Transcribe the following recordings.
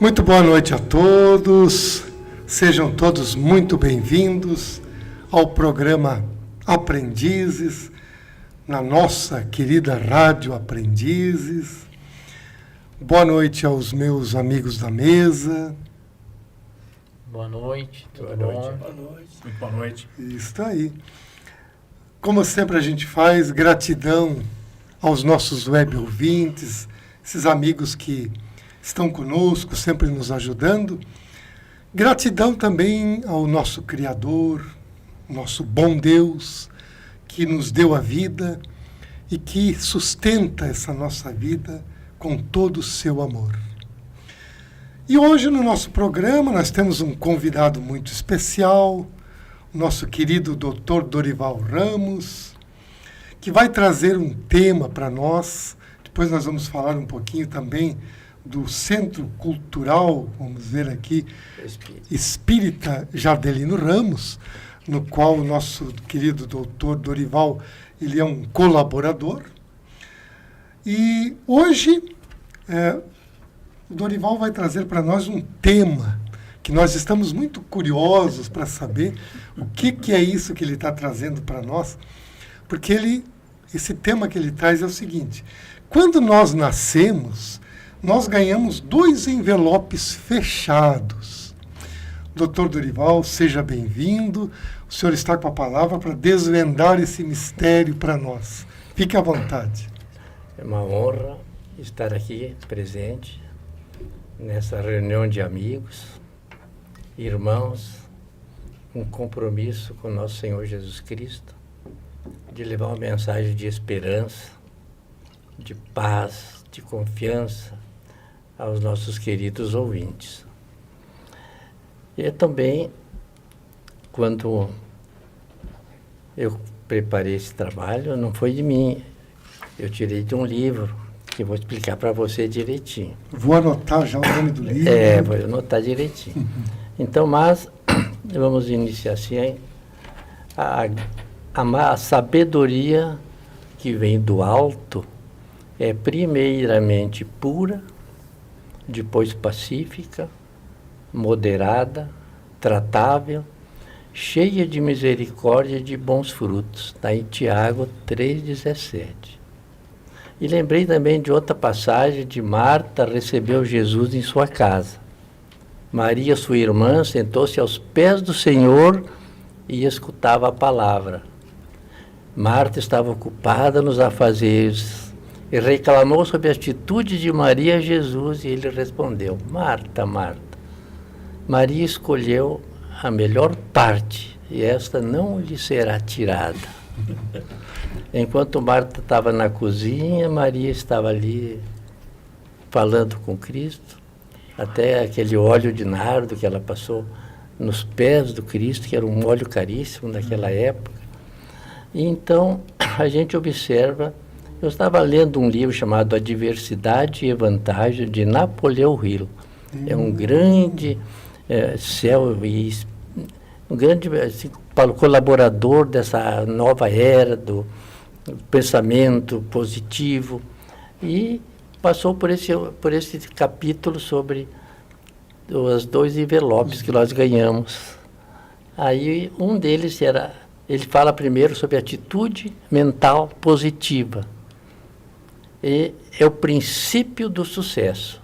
Muito boa noite a todos, sejam todos muito bem-vindos ao programa Aprendizes, na nossa querida Rádio Aprendizes. Boa noite aos meus amigos da mesa. Boa noite, tudo bom? Boa noite. Muito boa noite. Isso aí. Como sempre a gente faz, gratidão aos nossos web ouvintes, esses amigos que estão conosco, sempre nos ajudando. Gratidão também ao nosso Criador, nosso bom Deus, que nos deu a vida e que sustenta essa nossa vida com todo o seu amor. E hoje no nosso programa nós temos um convidado muito especial, o nosso querido Dr. Dorival Ramos, que vai trazer um tema para nós. Depois nós vamos falar um pouquinho também do Centro Cultural, vamos ver aqui, Espírita Jardelino Ramos, no qual o nosso querido doutor Dorival, ele é um colaborador. E hoje, o Dorival vai trazer para nós um tema que nós estamos muito curiosos para saber o que é isso que ele está trazendo para nós, porque esse tema que ele traz é o seguinte: quando nós nascemos, nós ganhamos 2 envelopes fechados. Doutor Dorival, seja bem-vindo. O senhor está com a palavra para desvendar esse mistério para nós. Fique à vontade. É uma honra estar aqui presente nessa reunião de amigos, irmãos, um compromisso com nosso Senhor Jesus Cristo, de levar uma mensagem de esperança, de paz, de confiança aos nossos queridos ouvintes. E também, quando eu preparei esse trabalho, não foi de mim, eu tirei de um livro, que eu vou explicar para você direitinho. Vou anotar já o nome do livro. Vou anotar direitinho. Então, mas, vamos iniciar assim, a sabedoria que vem do alto é primeiramente pura, depois pacífica, moderada, tratável, cheia de misericórdia e de bons frutos. Está em Tiago 3,17. E lembrei também de outra passagem de Marta recebeu Jesus em sua casa. Maria, sua irmã, sentou-se aos pés do Senhor e escutava a palavra. Marta estava ocupada nos afazeres e reclamou sobre a atitude de Maria a Jesus, e ele respondeu: Marta, Marta, Maria escolheu a melhor parte, e esta não lhe será tirada. Enquanto Marta estava na cozinha, Maria estava ali falando com Cristo, até aquele óleo de nardo que ela passou nos pés do Cristo, que era um óleo caríssimo naquela época. E então a gente observa. Eu estava lendo um livro chamado A Diversidade e Vantagem, de Napoleão Hill. É um grande um grande colaborador dessa nova era do pensamento positivo, e passou por esse capítulo sobre os 2 envelopes que nós ganhamos. Aí um deles ele fala primeiro sobre atitude mental positiva. E é o princípio do sucesso.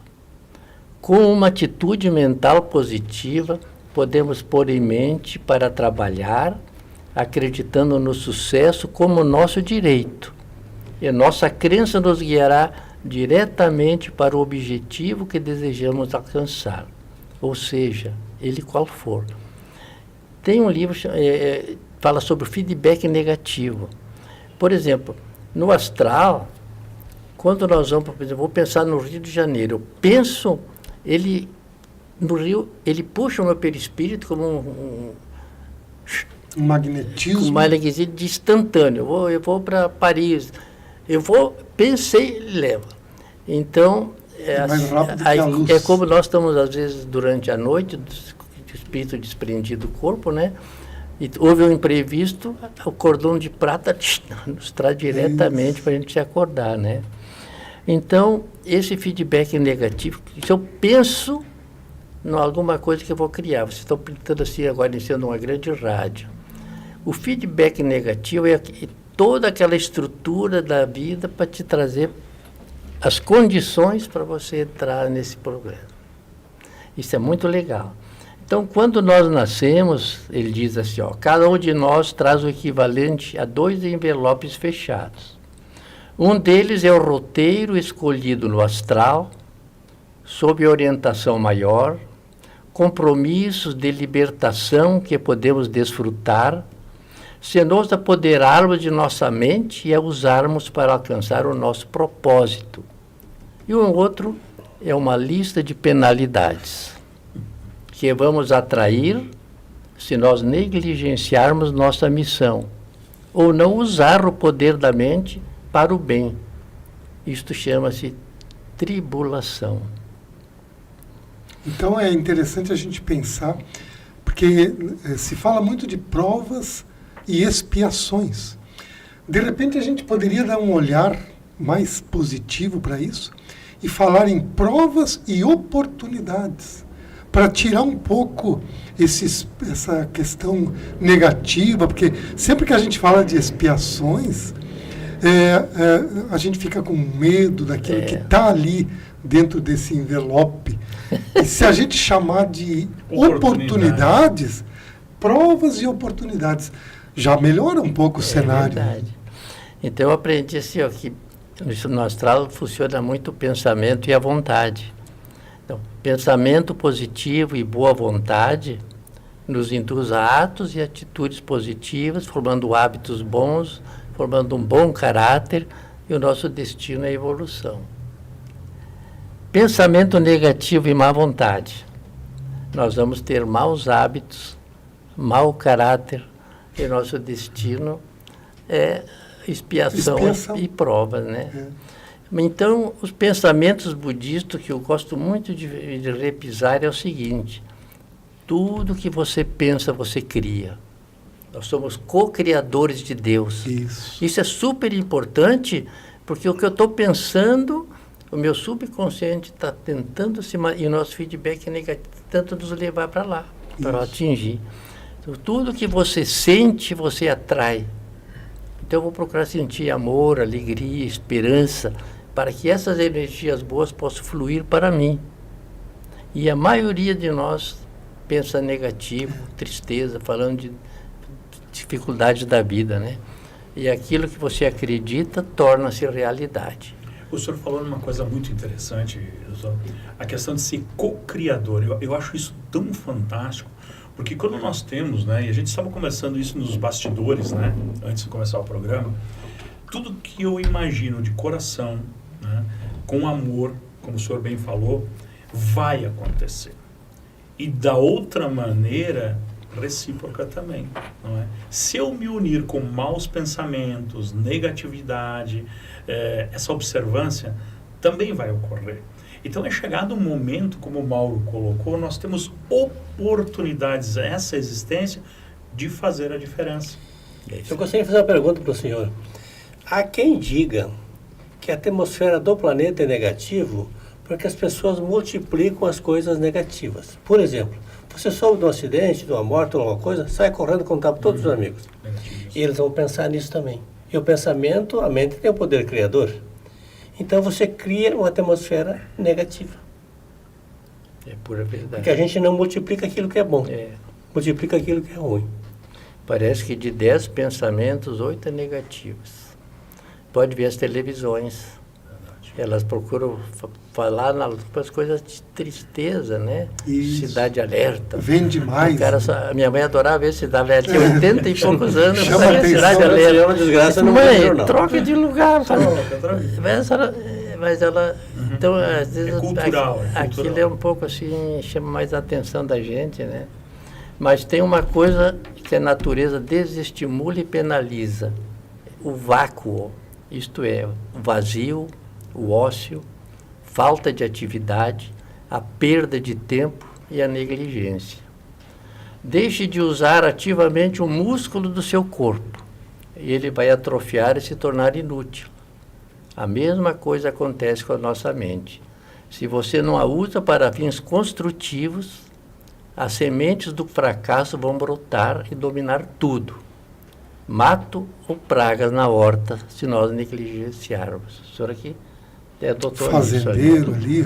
Com uma atitude mental positiva, podemos pôr em mente para trabalhar, acreditando no sucesso como nosso direito. E nossa crença nos guiará diretamente para o objetivo que desejamos alcançar, ou seja, ele qual for. Tem um livro que fala sobre o feedback negativo. Por exemplo, no astral, quando nós vamos, por exemplo, vou pensar no Rio de Janeiro, eu penso, no Rio, ele puxa o meu perispírito como um magnetismo. Um magnetismo instantâneo. Eu vou para Paris, pensei, ele leva. Então, é como nós estamos, às vezes, durante a noite, o espírito desprendido do corpo, né? E houve um imprevisto, o cordão de prata nos traz diretamente para a gente se acordar, né? Então, esse feedback negativo, se eu penso, alguma coisa que eu vou criar. Vocês estão pintando assim agora, iniciando uma grande rádio. O feedback negativo é toda aquela estrutura da vida para te trazer as condições para você entrar nesse programa. Isso é muito legal. Então, quando nós nascemos, ele diz assim, ó, cada um de nós traz o equivalente a 2 envelopes fechados. Um deles é o roteiro escolhido no astral, sob orientação maior, compromissos de libertação que podemos desfrutar, se nos apoderarmos de nossa mente e a usarmos para alcançar o nosso propósito. E o outro é uma lista de penalidades que vamos atrair se nós negligenciarmos nossa missão ou não usar o poder da mente para o bem. Isto chama-se tribulação. Então é interessante a gente pensar, porque se fala muito de provas e expiações. De repente a gente poderia dar um olhar mais positivo para isso e falar em provas e oportunidades, para tirar um pouco essa questão negativa, porque sempre que a gente fala de expiações, a gente fica com medo daquilo que está ali dentro desse envelope. E se a gente chamar de oportunidades, provas e oportunidades, já melhora um pouco o cenário. Verdade. Então eu aprendi assim, ó, que no astral funciona muito o pensamento e a vontade. Então, pensamento positivo e boa vontade nos induz a atos e atitudes positivas, formando hábitos bons, formando um bom caráter, e o nosso destino é a evolução. Pensamento negativo e má vontade. Nós vamos ter maus hábitos, mau caráter, e nosso destino é expiação. E provas, né? Então, os pensamentos budistas, que eu gosto muito de repisar, é o seguinte: tudo que você pensa, você cria. Nós somos co-criadores de Deus. Isso é super importante, porque o que eu estou pensando, o meu subconsciente está tentando e o nosso feedback é negativo, tentando nos levar para lá, para atingir. Então, tudo que você sente, você atrai. Então eu vou procurar sentir amor, alegria, esperança, para que essas energias boas possam fluir para mim. E a maioria de nós pensa negativo, tristeza, falando de dificuldades da vida, né? E aquilo que você acredita torna-se realidade. O senhor falou numa coisa muito interessante, a questão de ser co-criador. Eu acho isso tão fantástico, porque quando nós temos, né, e a gente estava conversando isso nos bastidores, né, antes de começar o programa, tudo que eu imagino de coração, né, com amor, como o senhor bem falou, vai acontecer. E da outra maneira, recíproca também, não é? Se eu me unir com maus pensamentos, negatividade, essa observância também vai ocorrer. Então é chegado um momento, como o Mauro colocou, nós temos oportunidades, essa existência, de fazer a diferença. Eu gostaria de fazer uma pergunta para o senhor. Há quem diga que a atmosfera do planeta é negativo porque as pessoas multiplicam as coisas negativas. Por exemplo, você soube de um acidente, de uma morte ou alguma coisa, sai correndo contar para todos os amigos. E eles vão pensar nisso também. E o pensamento, a mente tem o poder criador. Então você cria uma atmosfera negativa. É pura verdade. Porque a gente não multiplica aquilo que é bom. Multiplica aquilo que é ruim. Parece que de 10 pensamentos, 8 é negativos. Pode ver as televisões. Elas procuram falar nas coisas de tristeza, né? Isso. Cidade Alerta. Vende mais. A minha mãe adorava ver Cidade Alerta. Tinha 80 e poucos anos. Chama atenção. Cidade Alerta. É uma desgraça no Mãe, troca de lugar. Mas ela... Uhum. Então, às vezes... É cultural. Aquilo é um pouco assim, chama mais a atenção da gente, né? Mas tem uma coisa que a natureza desestimula e penaliza. O vácuo, isto é, o vazio, o ócio, falta de atividade, a perda de tempo e a negligência. Deixe de usar ativamente o músculo do seu corpo e ele vai atrofiar e se tornar inútil. A mesma coisa acontece com a nossa mente. Se você não a usa para fins construtivos, as sementes do fracasso vão brotar e dominar tudo. Mato ou pragas na horta, se nós negligenciarmos. O senhor aqui é doutor fazendeiro ali.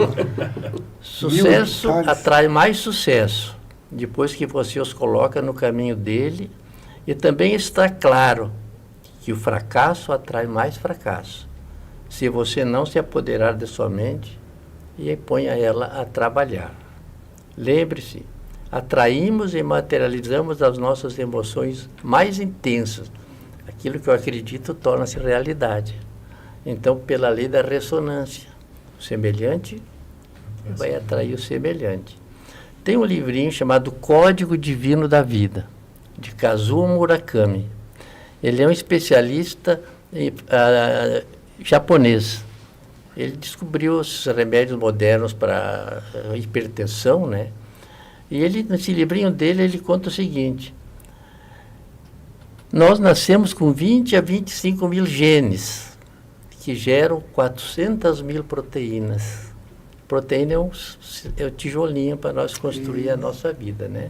Sucesso atrai mais sucesso, depois que você os coloca no caminho dele, e também está claro que o fracasso atrai mais fracasso, se você não se apoderar de sua mente e ponha ela a trabalhar. Lembre-se, atraímos e materializamos as nossas emoções mais intensas. Aquilo que eu acredito torna-se realidade. Então, pela lei da ressonância, o semelhante vai atrair o semelhante. Tem um livrinho chamado Código Divino da Vida, de Kazuo Murakami. Ele é um especialista japonês. Ele descobriu os remédios modernos para hipertensão, né? E ele, nesse livrinho dele, ele conta o seguinte: nós nascemos com 20 a 25 mil genes, que geram 400 mil proteínas. Proteína é o tijolinho para nós construir a nossa vida, né?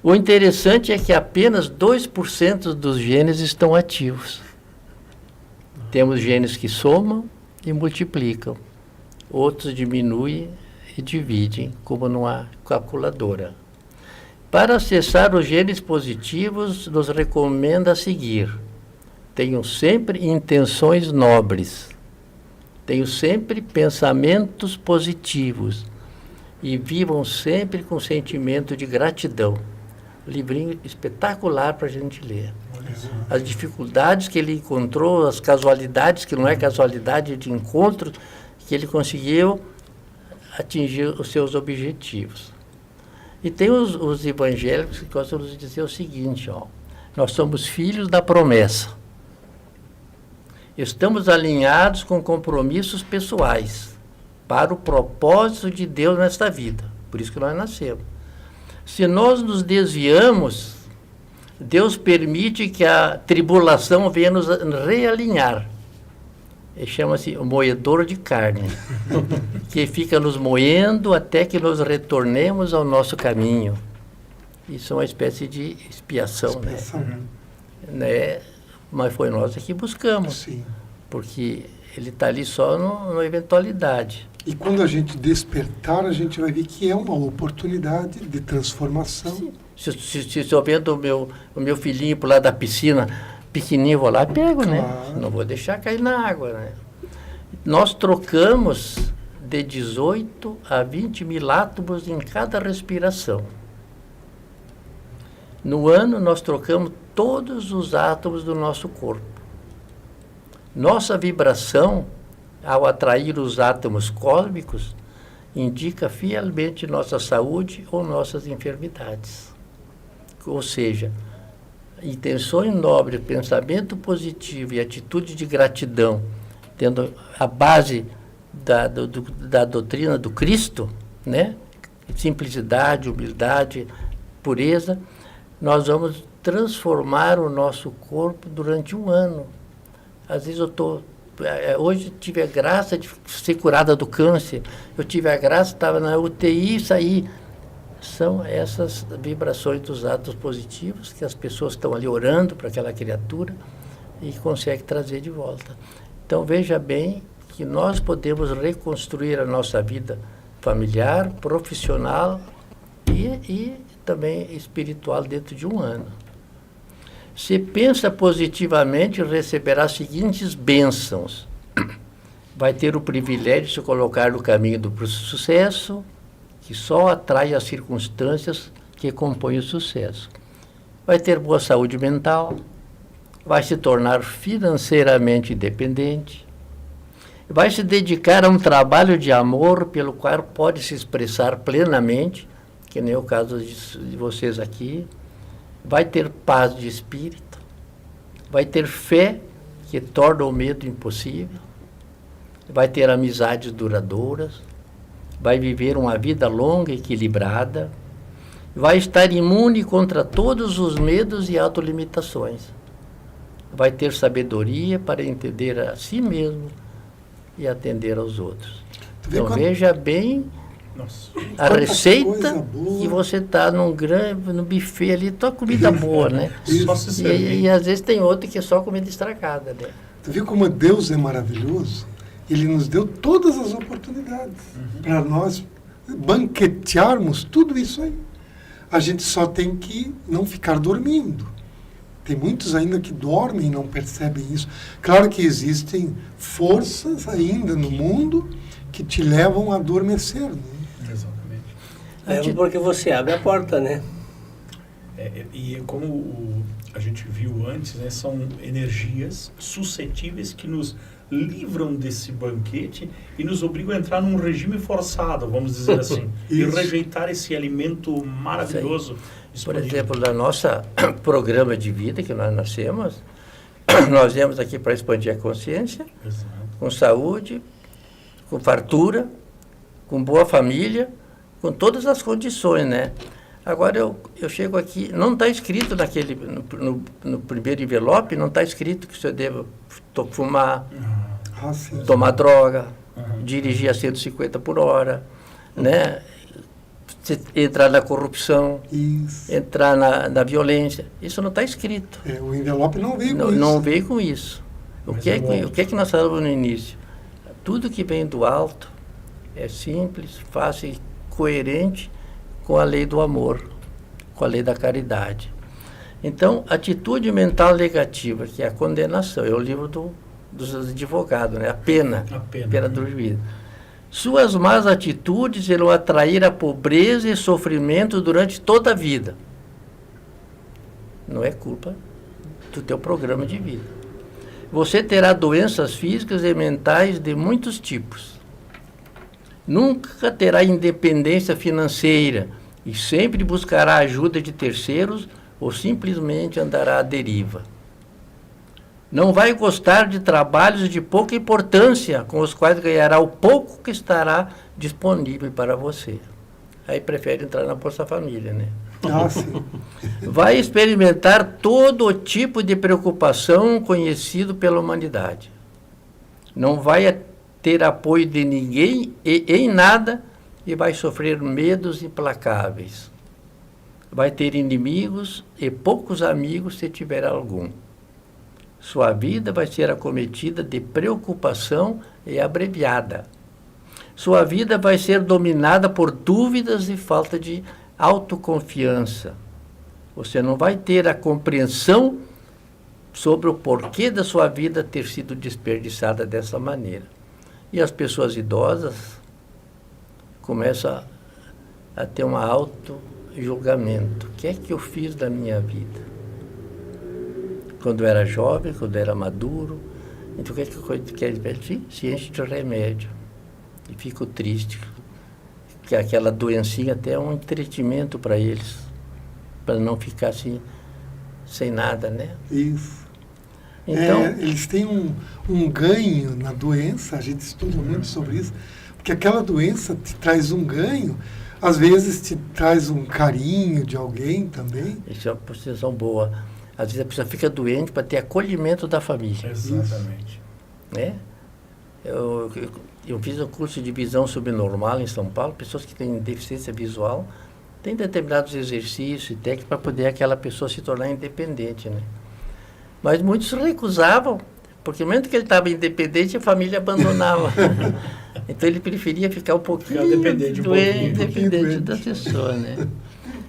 O interessante é que apenas 2% dos genes estão ativos. Temos genes que somam e multiplicam. Outros diminuem e dividem, como numa calculadora. Para acessar os genes positivos, nos recomenda seguir: tenham sempre intenções nobres, tenham sempre pensamentos positivos e vivam sempre com sentimento de gratidão. Livrinho espetacular para a gente ler. As dificuldades que ele encontrou, as casualidades, que não é casualidade de encontro, que ele conseguiu atingir os seus objetivos. E tem os evangélicos que gostam de dizer o seguinte, ó: nós somos filhos da promessa. Estamos alinhados com compromissos pessoais para o propósito de Deus nesta vida. Por isso que nós nascemos. Se nós nos desviamos, Deus permite que a tribulação venha nos realinhar. Chama-se o moedor de carne, que fica nos moendo até que nos retornemos ao nosso caminho. Isso é uma espécie de expiação, né? Mas foi nós que buscamos. Sim. Porque ele está ali só na eventualidade. E quando a gente despertar, a gente vai ver que é uma oportunidade de transformação. Sim. Se eu vendo o meu filhinho por lá da piscina, pequenininho, vou lá e pego, claro, né? Não vou deixar cair na água, né? Nós trocamos de 18 a 20 mil átomos em cada respiração. No ano, nós trocamos todos os átomos do nosso corpo. Nossa vibração, ao atrair os átomos cósmicos, indica fielmente nossa saúde ou nossas enfermidades. Ou seja, intenções nobres, pensamento positivo e atitude de gratidão, tendo a base da doutrina do Cristo, né? Simplicidade, humildade, pureza, nós vamos transformar o nosso corpo durante um ano. Às vezes hoje tive a graça de ser curada do câncer, eu tive a graça, estava na UTI e saí. São essas vibrações dos atos positivos que as pessoas estão ali orando para aquela criatura e conseguem trazer de volta. Então veja bem que nós podemos reconstruir a nossa vida familiar, profissional e também espiritual dentro de um ano. Se pensa positivamente, receberá as seguintes bênçãos. Vai ter o privilégio de se colocar no caminho do sucesso, que só atrai as circunstâncias que compõem o sucesso. Vai ter boa saúde mental, vai se tornar financeiramente independente, vai se dedicar a um trabalho de amor pelo qual pode se expressar plenamente, que nem é o caso de vocês aqui, vai ter paz de espírito, vai ter fé que torna o medo impossível, vai ter amizades duradouras, vai viver uma vida longa e equilibrada, vai estar imune contra todos os medos e autolimitações, vai ter sabedoria para entender a si mesmo e atender aos outros. Tu vê Então quando- veja bem Nossa. a Quanta receita coisa boa. e você está no buffet ali, só comida boa, né? Só se servir. E às vezes tem outro que é só comida estragada, né? Tu vê como Deus é maravilhoso? Ele nos deu todas as oportunidades para nós banquetearmos tudo isso aí. A gente só tem que não ficar dormindo. Tem muitos ainda que dormem e não percebem isso. Claro que existem forças ainda no mundo que te levam a adormecer, né? Exatamente. Leva porque você abre a porta, né? E como a gente viu antes, né, são energias suscetíveis que nos livram desse banquete e nos obrigam a entrar num regime forçado, vamos dizer assim, e Isso. rejeitar esse alimento maravilhoso. Por disponível. exemplo, no nosso programa de vida que nós nascemos, nós viemos aqui para expandir a consciência, Exato. com saúde, com fartura, com boa família, com todas as condições, né? Agora eu chego aqui, não está escrito no primeiro envelope, não está escrito que o senhor deva fumar, Ah, sim. tomar droga, dirigir a 150 por hora, né? Entrar na corrupção, Isso. entrar na violência. Isso não está escrito. O envelope não veio com isso. Não veio com isso. O Mas que, é bom. o que nós falamos no início? Tudo que vem do alto é simples, fácil e coerente com a lei do amor, com a lei da caridade. Então, atitude mental negativa, que é a condenação, é o livro dos advogados, né? A pena do juízo. Suas más atitudes irão atrair a pobreza e sofrimento durante toda a vida. Não é culpa do teu programa de vida. Você terá doenças físicas e mentais de muitos tipos. Nunca terá independência financeira e sempre buscará ajuda de terceiros ou simplesmente andará à deriva. Não vai gostar de trabalhos de pouca importância, com os quais ganhará o pouco que estará disponível para você. Aí prefere entrar na Bolsa Família, né? Ah, sim. Vai experimentar todo tipo de preocupação conhecido pela humanidade. Não vai ter apoio de ninguém em nada e vai sofrer medos implacáveis. Vai ter inimigos e poucos amigos se tiver algum. Sua vida vai ser acometida de preocupação e abreviada. Sua vida vai ser dominada por dúvidas e falta de autoconfiança. Você não vai ter a compreensão sobre o porquê da sua vida ter sido desperdiçada dessa maneira. E as pessoas idosas começam a ter um auto-julgamento. O que é que eu fiz da minha vida? Quando eu era jovem, quando eu era maduro, então o que é que eu quero ver? Se enche de remédio. E fico triste. Que aquela doencinha até é um entretenimento para eles, para não ficar assim, sem nada, né? Isso. Então, Eles têm um ganho na doença, a gente estuda muito sobre isso, porque aquela doença te traz um ganho, às vezes te traz um carinho de alguém também. isso é uma posição boa. Às vezes a pessoa fica doente para ter acolhimento da família, Exatamente. né? Eu fiz um curso de visão subnormal em São Paulo, pessoas que têm deficiência visual, têm determinados exercícios e técnicas para poder aquela pessoa se tornar independente, né? Mas muitos recusavam, porque no momento que ele estava independente, a família abandonava. Então ele preferia ficar um pouquinho Ficar dependente, dependente da pessoa, né?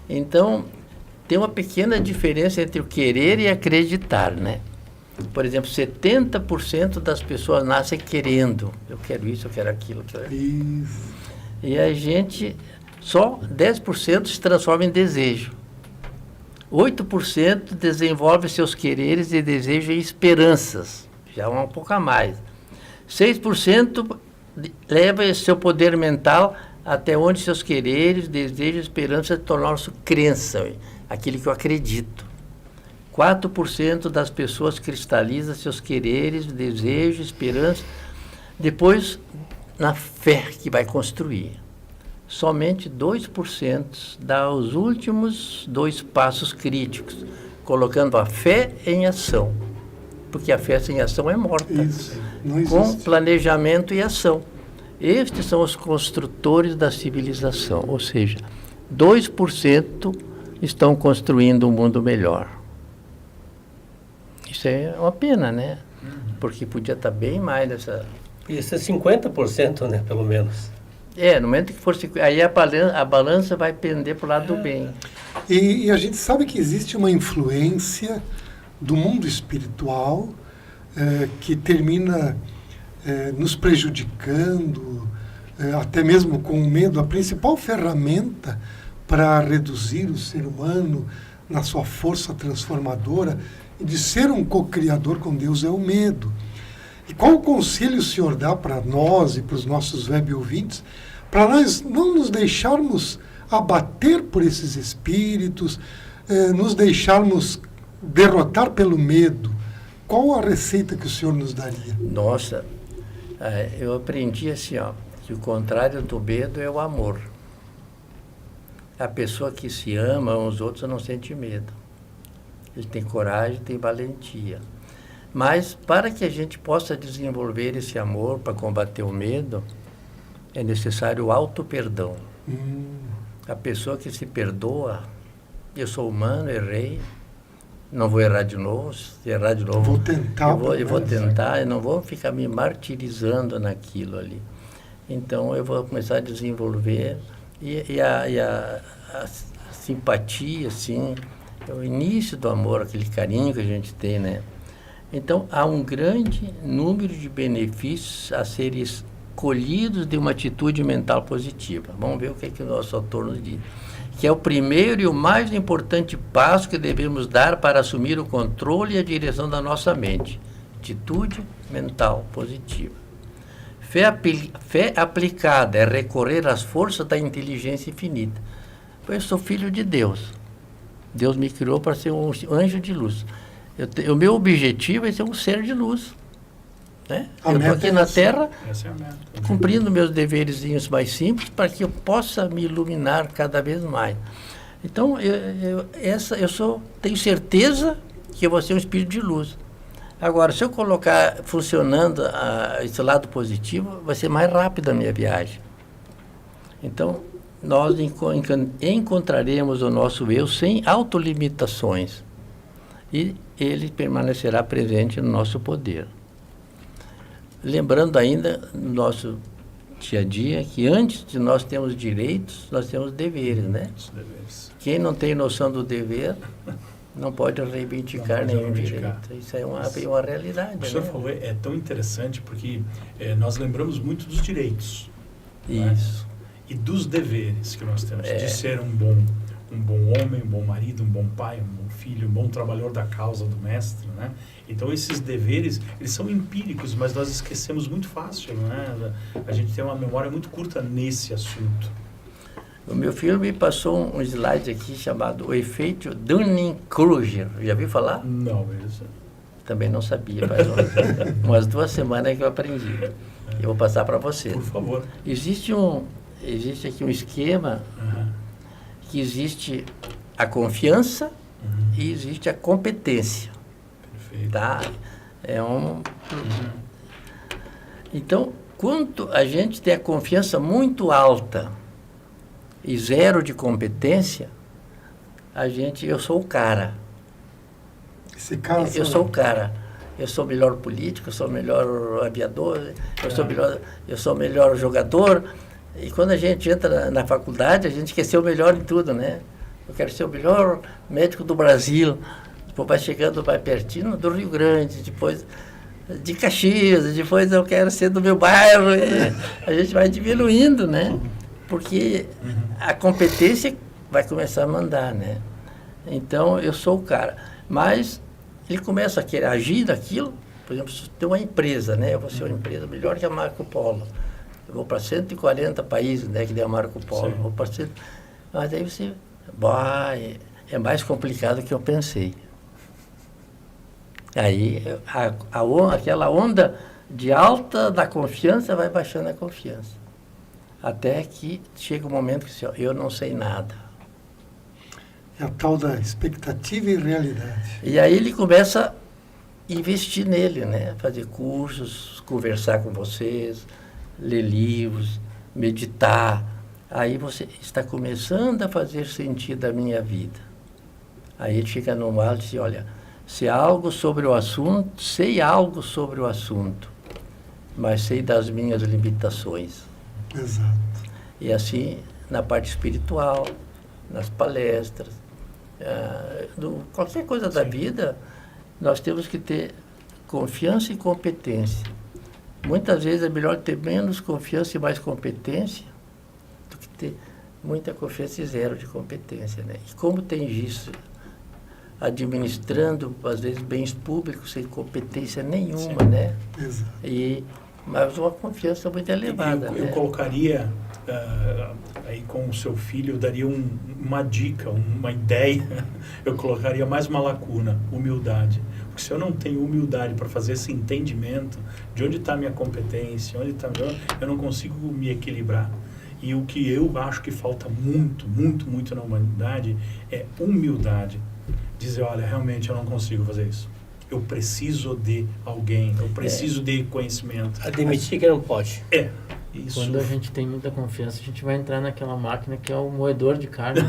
Então, tem uma pequena diferença entre o querer e acreditar, né? Por exemplo, 70% das pessoas nascem querendo. Eu quero isso, eu quero aquilo. Isso. E a gente, só 10% se transforma em desejo. 8% desenvolve seus quereres e desejos em esperanças. Já um pouco a mais. 6% leva seu poder mental até onde seus quereres, desejos e esperanças tornam-se crença, aquilo que eu acredito. 4% das pessoas cristalizam seus quereres, desejos, esperanças, depois na fé que vai construir. Somente 2% dá os últimos 2 passos críticos, colocando a fé em ação. Porque a fé sem ação é morta. Isso. Não Com existe. planejamento e ação. Estes são os construtores da civilização, ou seja, 2% estão construindo um mundo melhor. Isso é uma pena, né? Porque podia estar bem mais nessa... Isso é 50%, né, pelo menos. No momento que for... Aí a balança vai pender para o lado do bem. E a gente sabe que existe uma influência do mundo espiritual que termina nos prejudicando, até mesmo com o medo. A principal ferramenta para reduzir o ser humano na sua força transformadora e de ser um co-criador com Deus é o medo. E qual o conselho o senhor dá para nós e para os nossos web ouvintes, para nós não nos deixarmos abater por esses espíritos, nos deixarmos derrotar pelo medo? Qual a receita que o senhor nos daria? Nossa, eu aprendi assim, que o contrário do medo é o amor. A pessoa que se ama uns outros não sente medo. Ele tem coragem, tem valentia. Mas para que a gente possa desenvolver esse amor para combater o medo, é necessário o auto-perdão. A pessoa que se perdoa, eu sou humano, errei, não vou errar de novo, se errar de novo... Vou tentar. Eu vou tentar, eu não vou ficar me martirizando naquilo ali. Então eu vou começar a desenvolver e a simpatia, assim, é o início do amor, aquele carinho que a gente tem, né? Então há um grande número de benefícios a serem colhidos de uma atitude mental positiva. Vamos ver o que o nosso autor nos diz. Que é o primeiro e o mais importante passo que devemos dar para assumir o controle e a direção da nossa mente. Atitude mental positiva. Fé aplicada é recorrer às forças da inteligência infinita. Eu sou filho de Deus. Deus me criou para ser um anjo de luz. O meu objetivo é ser um ser de luz. Né? Eu estou aqui na Terra, cumprindo meus deverezinhos mais simples para que eu possa me iluminar cada vez mais. Então, tenho certeza que eu vou ser um espírito de luz. Agora, se eu colocar funcionando esse lado positivo, vai ser mais rápida a minha viagem. Então, nós encontraremos o nosso eu sem autolimitações. E ele permanecerá presente no nosso poder. Lembrando ainda no nosso dia a dia que antes de nós termos direitos, nós temos deveres, né? Deveres. Quem não tem noção do dever não pode reivindicar nenhum direito. Isso é uma realidade. O senhor falou, é tão interessante porque nós lembramos muito dos direitos. Isso. Né? E dos deveres que nós temos, de ser um bom homem, um bom marido, um bom pai, um bom filho, um bom trabalhador da causa do mestre, né? Então esses deveres, eles são empíricos, mas nós esquecemos muito fácil, né? A gente tem uma memória muito curta nesse assunto. O meu filho me passou um slide aqui chamado O Efeito Dunning-Kruger. Já viu falar? Não, isso. Também não sabia, faz umas 2 semanas que eu aprendi. Eu vou passar para você. Por favor. Existe aqui um esquema que existe a confiança e existe a competência. Perfeito. Tá? Então, quando a gente tem a confiança muito alta e 0 de competência, eu sou o cara. Esse cara Eu sou o cara. Eu sou o melhor político, eu sou o melhor aviador, eu sou o melhor jogador. E quando a gente entra na faculdade, a gente esqueceu o melhor em tudo, né? Eu quero ser o melhor médico do Brasil. Depois vai chegando, vai pertinho do Rio Grande, depois de Caxias, depois eu quero ser do meu bairro. E a gente vai diminuindo, né? Porque a competência vai começar a mandar, né? Então, eu sou o cara. Mas ele começa a querer agir naquilo. Por exemplo, se tem uma empresa, né? Eu vou ser uma empresa melhor que a Marco Polo. Eu vou para 140 países, né, que nem a Marco Polo. Vou para Mas aí você... é mais complicado do que eu pensei. Aí, aquela onda de alta da confiança vai baixando a confiança. Até que chega um momento que eu não sei nada. É a tal da expectativa e realidade. E aí ele começa a investir nele, né? Fazer cursos, conversar com vocês, ler livros, meditar. Aí você está começando a fazer sentido a minha vida. Aí ele chega no mal e diz, olha, sei algo sobre o assunto, mas sei das minhas limitações. Exato. E assim, na parte espiritual, nas palestras, qualquer coisa da vida, nós temos que ter confiança e competência. Muitas vezes é melhor ter menos confiança e mais competência do que ter muita confiança e zero de competência, né? E como tem isso, administrando, às vezes, bens públicos sem competência nenhuma, né? Exato. Mas uma confiança muito elevada. Eu colocaria, aí com o seu filho, eu daria uma dica, uma ideia, eu colocaria mais uma lacuna, humildade. Porque se eu não tenho humildade para fazer esse entendimento de onde está a minha competência, eu não consigo me equilibrar. E o que eu acho que falta muito, muito, muito na humanidade é humildade. Dizer, olha, realmente eu não consigo fazer isso. Eu preciso de alguém, eu preciso de conhecimento. Admitir que não pode. Isso. Quando a gente tem muita confiança, a gente vai entrar naquela máquina que é o moedor de carne.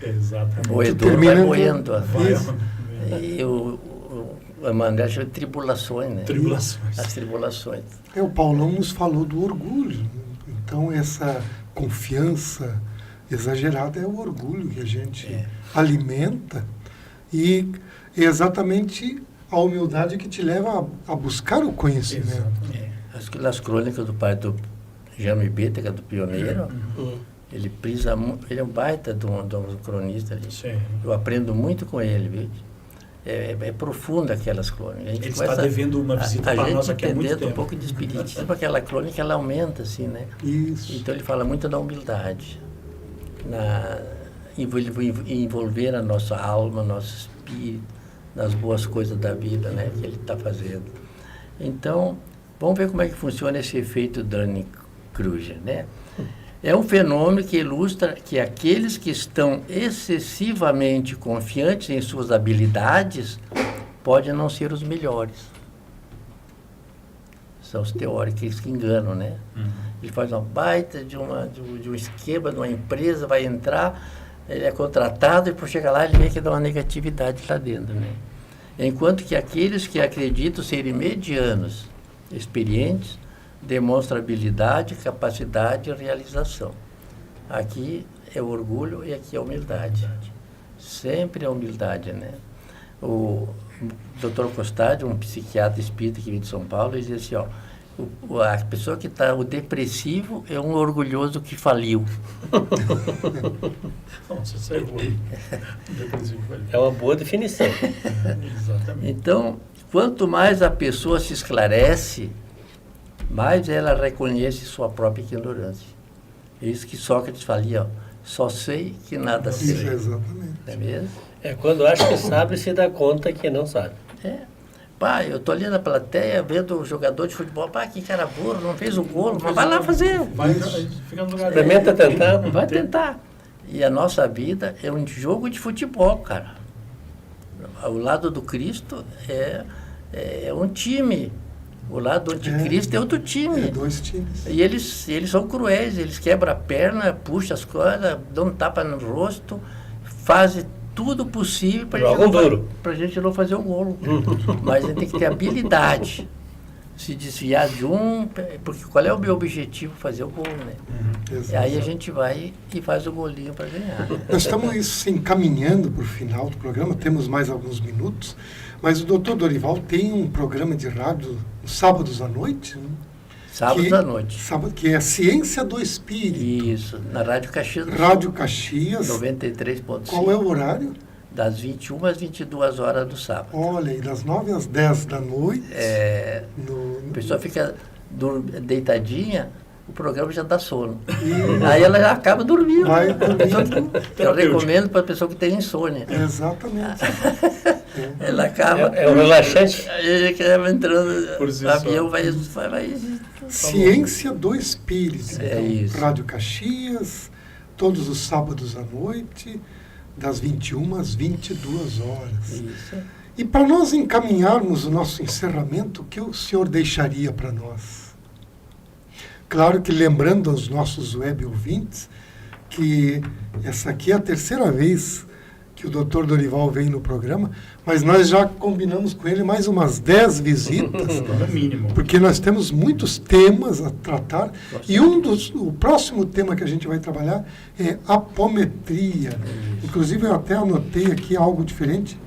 Exatamente. O moedor vai Termina moendo. Isso. E o Emmanuel chama de tribulações, né? Tribulações. As tribulações. O Paulão nos falou do orgulho. Então, essa confiança exagerada é o orgulho que a gente alimenta, e é exatamente a humildade que te leva a buscar o conhecimento. As crônicas do pai do Jaime Bétega, do pioneiro, ele é um baita de um cronista ali. Sim. Eu aprendo muito com ele, viu? É profunda aquelas crônicas. Ele está devendo uma visita para nós aqui há muito entendendo tempo. um pouco de espiritismo, aquela crônica ela aumenta, assim, né? Isso. Então ele fala muito da humildade, envolver a nossa alma, nosso espírito, nas boas coisas da vida, né? Que ele está fazendo. Então, vamos ver como é que funciona esse efeito Dunning-Kruger, né? É um fenômeno que ilustra que aqueles que estão excessivamente confiantes em suas habilidades podem não ser os melhores. São os teóricos que enganam, né? Ele faz uma baita de um esquema, de uma empresa, vai entrar, ele é contratado e por chegar lá ele vê que dá uma negatividade lá dentro, né? Enquanto que aqueles que acreditam serem medianos, experientes, demonstram habilidade, capacidade e realização. Aqui é o orgulho e aqui é a humildade. Sempre a humildade, né? O Dr. Costádio, um psiquiatra espírita que vem de São Paulo, ele diz assim, a pessoa que está, o depressivo é um orgulhoso que faliu. Nossa, isso é ruim. Depressivo faliu. É uma boa definição. Exatamente. Então, quanto mais a pessoa se esclarece, mais ela reconhece sua própria ignorância. É isso que Sócrates falia, só sei que nada sei. Isso, exatamente. Não é mesmo? É quando acha que sabe, se dá conta que não sabe. Pai, eu tô ali na plateia vendo o jogador de futebol, que cara burro, não fez o gol, mas vai lá fazer. Vai, fica no lugar Experimenta tentar. Vai tentar. E a nossa vida é um jogo de futebol, cara. O lado do Cristo é um time. O lado do anticristo é outro time. É 2 times. E eles são cruéis, eles quebram a perna, puxam as coisas, dão um tapa no rosto, fazem tudo possível para a gente não fazer o gol. Mas a gente tem que ter habilidade. Se desviar de porque qual é o meu objetivo? Fazer o gol, né? E aí a gente vai e faz o golinho para ganhar. Nós estamos se encaminhando para o final do programa, temos mais alguns minutos, mas o Dr. Dorival tem um programa de rádio sábados à noite, né? Sábados à noite. Sábado, que é a Ciência do Espírito. Isso, na Rádio Caxias. Rádio Caxias. 93.5. Qual é o horário? Das 21 às 22 horas do sábado. Olha, e das 9 às 10 da noite. A pessoa fica deitadinha, o programa já dá sono. Aí ela já acaba dormindo. Vai dormir. Eu recomendo para a pessoa que tem insônia. Exatamente. Ela acaba. É um relaxante. Aí acaba entrando. Por si O avião só. vai. Ciência do Espírito. É Então, isso. Rádio Caxias, todos os sábados à noite, das 21 às 22 horas. Isso. E para nós encaminharmos o nosso encerramento, o que o senhor deixaria para nós? Claro que lembrando aos nossos web ouvintes que essa aqui é a terceira vez que o Dr. Dorival vem no programa, mas nós já combinamos com ele mais umas 10 visitas, No mínimo. porque nós temos muitos temas a tratar, e o próximo tema que a gente vai trabalhar é apometria. Inclusive eu até anotei aqui algo diferente,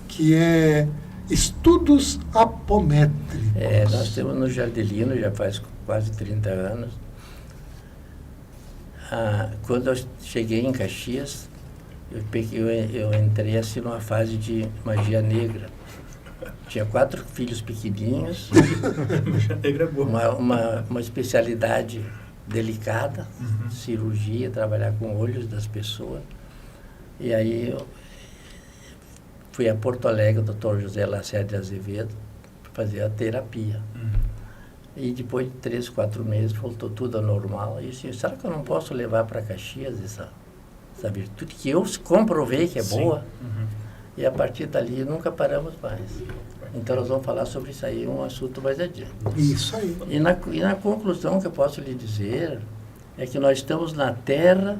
que é estudos apométricos. Nós temos no Jardelino, já faz quase 30 anos. Quando eu cheguei em Caxias, eu entrei assim numa fase de magia negra. Tinha 4 filhos pequenininhos, Magia negra é boa. uma especialidade delicada, cirurgia, trabalhar com olhos das pessoas. E aí eu fui a Porto Alegre, o Dr. José Lacerda Azevedo, para fazer a terapia. E depois de 3, 4 meses voltou tudo ao normal. E eu disse, será que eu não posso levar para Caxias essa virtude que eu comprovei que é boa? E a partir dali nunca paramos mais. Então nós vamos falar sobre isso aí, um assunto mais adiante. Isso aí. E na conclusão que eu posso lhe dizer é que nós estamos na Terra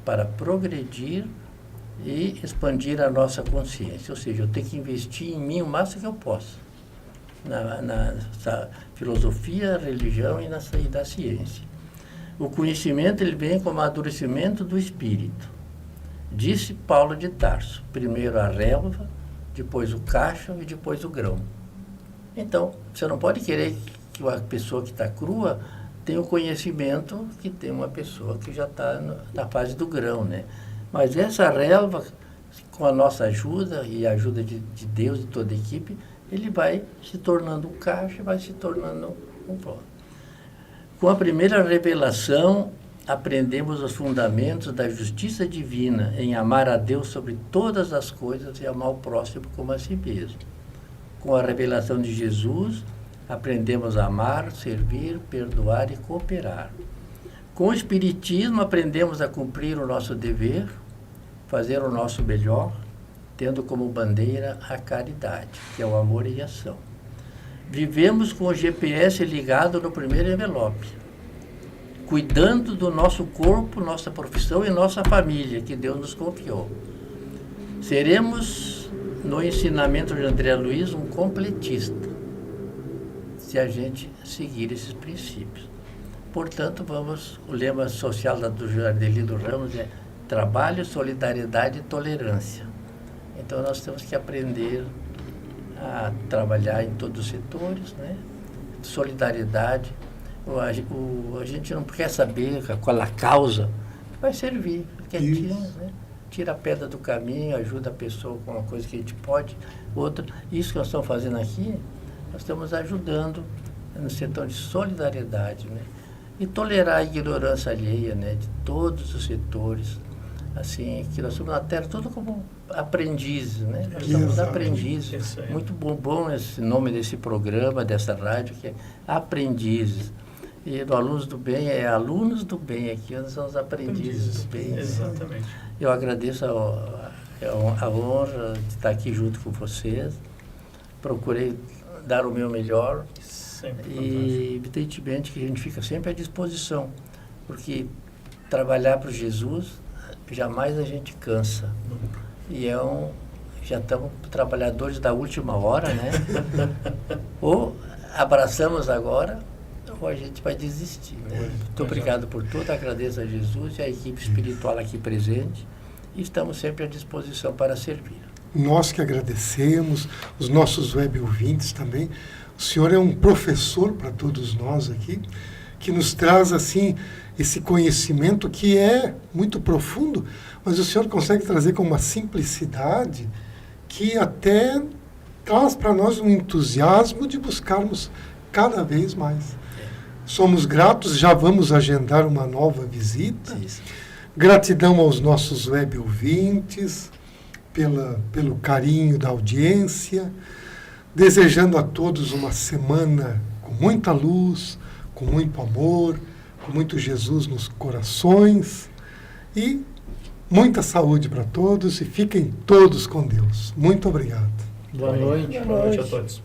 para progredir e expandir a nossa consciência. Ou seja, eu tenho que investir em mim o máximo que eu posso. Na filosofia, religião e da ciência. O conhecimento ele vem com o amadurecimento do espírito. Disse Paulo de Tarso, primeiro a relva, depois o cacho e depois o grão. Então, você não pode querer que uma pessoa que está crua tenha o conhecimento que tem uma pessoa que já está na fase do grão, né? Mas essa relva, com a nossa ajuda e a ajuda de Deus e toda a equipe, ele vai se tornando um cacho e vai se tornando um pó. Com a primeira revelação, aprendemos os fundamentos da justiça divina em amar a Deus sobre todas as coisas e amar o próximo como a si mesmo. Com a revelação de Jesus, aprendemos a amar, servir, perdoar e cooperar. Com o Espiritismo, aprendemos a cumprir o nosso dever, fazer o nosso melhor, tendo como bandeira a caridade, que é o amor em ação. Vivemos com o GPS ligado no primeiro envelope, cuidando do nosso corpo, nossa profissão e nossa família, que Deus nos confiou. Seremos, no ensinamento de André Luiz, um completista, se a gente seguir esses princípios. Portanto, o lema social do Jardelino Ramos é trabalho, solidariedade e tolerância. Então, nós temos que aprender a trabalhar em todos os setores, né? Solidariedade. A gente não quer saber qual a causa, vai servir, quietinho, né? Tira a pedra do caminho, ajuda a pessoa com uma coisa que a gente pode, outra. Isso que nós estamos fazendo aqui, nós estamos ajudando no setor de solidariedade, né? E tolerar a ignorância alheia, né? De todos os setores. Assim, que nós somos na Terra tudo como aprendizes, né? Nós somos aprendizes. Muito bom esse nome desse programa, dessa rádio, que é Aprendizes. E do Alunos do Bem é Alunos do Bem, aqui nós somos aprendizes do bem. Exatamente. Eu agradeço a honra de estar aqui junto com vocês. Procurei dar o meu melhor. Sempre e, evidentemente, que a gente fica sempre à disposição, porque trabalhar para Jesus jamais a gente cansa. E já estamos trabalhadores da última hora, né? Ou abraçamos agora, ou a gente vai desistir, né? Muito obrigado por tudo, agradeço a Jesus e a equipe espiritual aqui presente e estamos sempre à disposição para servir. Nós que agradecemos, os nossos web ouvintes também. O senhor é um professor para todos nós aqui, que nos traz, assim, esse conhecimento que é muito profundo, mas o senhor consegue trazer com uma simplicidade que até traz para nós um entusiasmo de buscarmos cada vez mais. Somos gratos, já vamos agendar uma nova visita. Isso. Gratidão aos nossos web ouvintes, pelo carinho da audiência, desejando a todos uma semana com muita luz, com muito amor, com muito Jesus nos corações e muita saúde para todos e fiquem todos com Deus. Muito obrigado. Boa noite. Boa noite a todos.